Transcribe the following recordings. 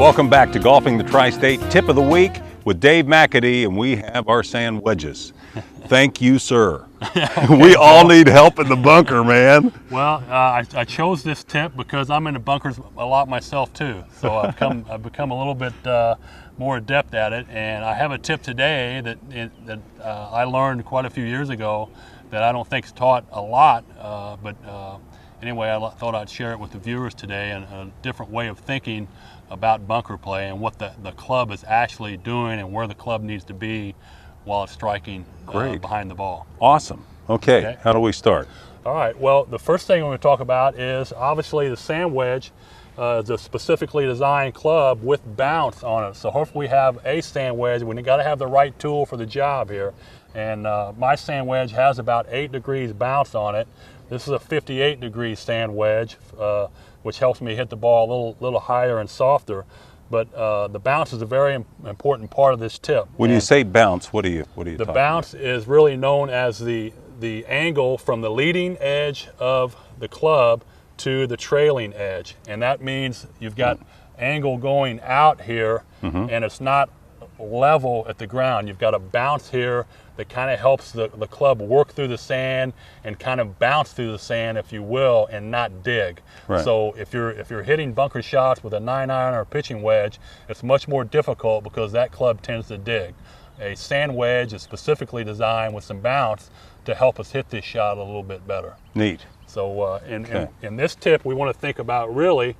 Welcome back to Golfing the Tri-State Tip of the Week with Dave McAtee, and we have our sand wedges. Thank you, sir. Okay, we all need help in the bunker, man. Well, I chose this tip because I'm in the bunkers a lot myself too. So I've become a little bit more adept at it, and I have a tip today that I learned quite a few years ago that I don't think is taught a lot, but anyway, I thought I'd share it with the viewers today, and a different way of thinking about bunker play and what the club is actually doing and where the club needs to be while it's striking behind the ball. Awesome. Okay, how do we start? All right, well, the first thing we're going to talk about is obviously the sand wedge is a specifically designed club with bounce on it. So hopefully we have a sand wedge. We got to have the right tool for the job here. And my sand wedge has about 8 degrees bounce on it. This is a 58-degree sand wedge, which helps me hit the ball a little higher and softer. But the bounce is a very important part of this tip. When you say bounce, what are you talking about? The bounce is really known as the angle from the leading edge of the club to the trailing edge. And that means you've got angle going out here, and it's not level at the ground. You've got a bounce here that kind of helps the club work through the sand and kind of bounce through the sand, if you will, and not dig. Right. So if you're hitting bunker shots with a 9-iron or a pitching wedge, it's much more difficult because that club tends to dig. A sand wedge is specifically designed with some bounce to help us hit this shot a little bit better. Neat. So in this tip, we want to think about really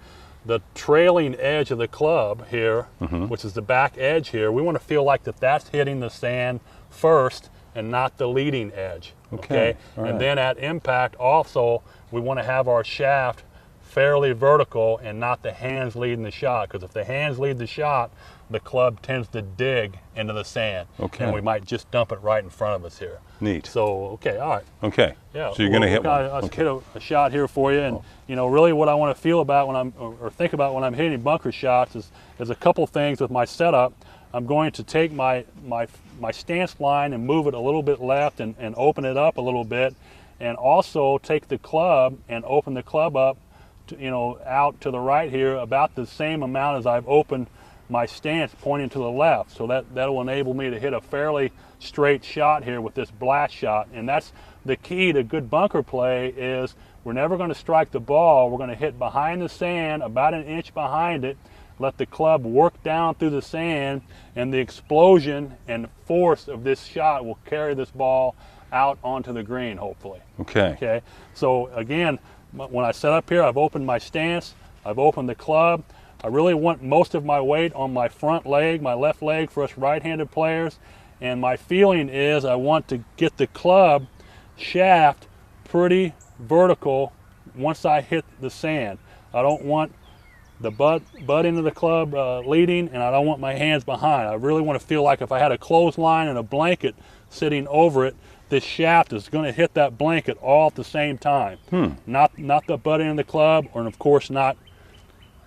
the trailing edge of the club here, which is the back edge here. We want to feel like that's hitting the sand first and not the leading edge. Okay. All right. And then at impact also, we want to have our shaft fairly vertical and not the hands leading the shot, because if the hands lead the shot, the club tends to dig into the sand. Okay. And we might just dump it right in front of us here. Neat. So, okay, all right. Okay. Yeah. So you're going to hit one. I'll hit a shot here for you, and you know, really what I want to feel about when or think about when I'm hitting bunker shots is a couple things with my setup. I'm going to take my stance line and move it a little bit left and open it up a little bit, and also take the club and open the club up to, out to the right here about the same amount as I've opened my stance pointing to the left. So that'll enable me to hit a fairly straight shot here with this blast shot. And that's the key to good bunker play, is we're never going to strike the ball. We're going to hit behind the sand, about an inch behind it, let the club work down through the sand, and the explosion and force of this shot will carry this ball out onto the green, hopefully. Okay. So again, when I set up here, I've opened my stance, I've opened the club. I really want most of my weight on my front leg, my left leg for us right-handed players. And my feeling is I want to get the club shaft pretty vertical once I hit the sand. I don't want the butt end of the club leading, and I don't want my hands behind. I really want to feel like if I had a clothesline and a blanket sitting over it, this shaft is going to hit that blanket all at the same time. Not the butt end of the club, or of course not.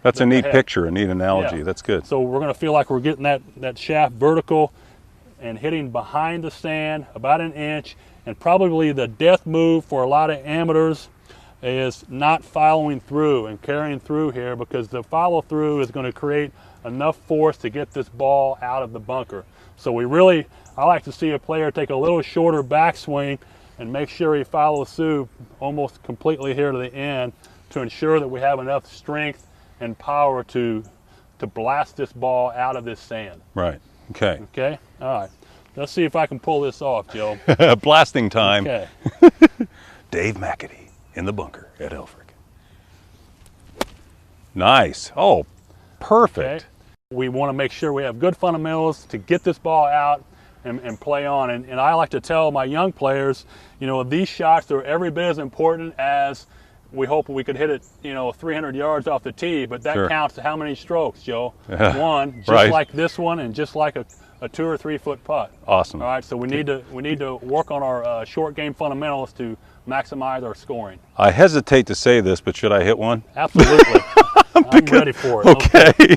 That's a neat picture, a neat analogy. Yeah. That's good. So we're going to feel like we're getting that shaft vertical and hitting behind the sand about an inch. And probably the death move for a lot of amateurs is not following through and carrying through here, because the follow through is going to create enough force to get this ball out of the bunker. So I like to see a player take a little shorter backswing and make sure he follows through almost completely here to the end to ensure that we have enough strength and power to blast this ball out of this sand. Right. Okay. Okay. All right. Let's see if I can pull this off, Joe. Blasting time. Okay. Dave McAtee in the bunker at Helfrich. Nice. Oh, perfect. Okay. We want to make sure we have good fundamentals to get this ball out and play on. And I like to tell my young players, these shots are every bit as important as we hope we could hit it, 300 yards off the tee, but that counts to how many strokes, Joe? One, just like this one, and just like a 2 or 3 foot putt. Awesome. All right, so we need to work on our short game fundamentals to maximize our scoring. I hesitate to say this, but should I hit one? Absolutely. I'm ready for it. Okay.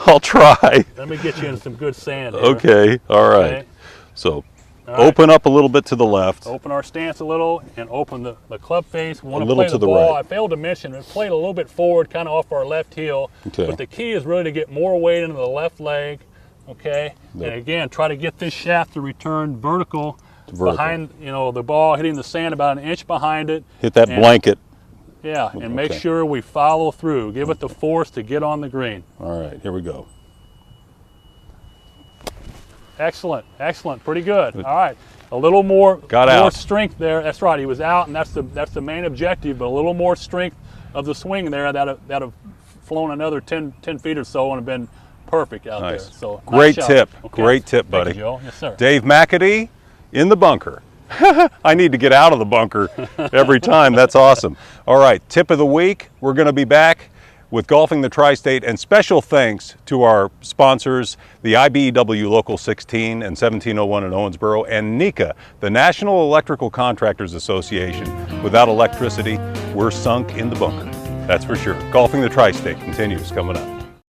I'll try. Let me get you in some good sand here. Okay. All right. Okay. So All right. Open up a little bit to the left. Open our stance a little and open the club face. We want to little play to the the ball. right. I failed to mention it played a little bit forward, kind of off our left heel. Okay. But the key is really to get more weight into the left leg. Okay. And again, try to get this shaft to return vertical. Behind, you know, the ball hitting the sand about an inch behind it. Hit that blanket. Yeah, and make sure we follow through. Give it the force to get on the green. All right, here we go. Excellent, excellent, pretty good. All right, a little more strength there. That's right. He was out, and that's the main objective. But a little more strength of the swing there. That have flown another 10 feet or so and have been perfect out there. So great nice tip, okay. Great tip, buddy. Thank you, Joe. Yes, sir. Dave McAtee in the bunker. I need to get out of the bunker every time. That's awesome. All right, tip of the week. We're going to be back with Golfing the Tri-State, and special thanks to our sponsors, the IBEW Local 16 and 1701 in Owensboro, and NECA, the National Electrical Contractors Association. Without electricity, we're sunk in the bunker. That's for sure. Golfing the Tri-State continues coming up.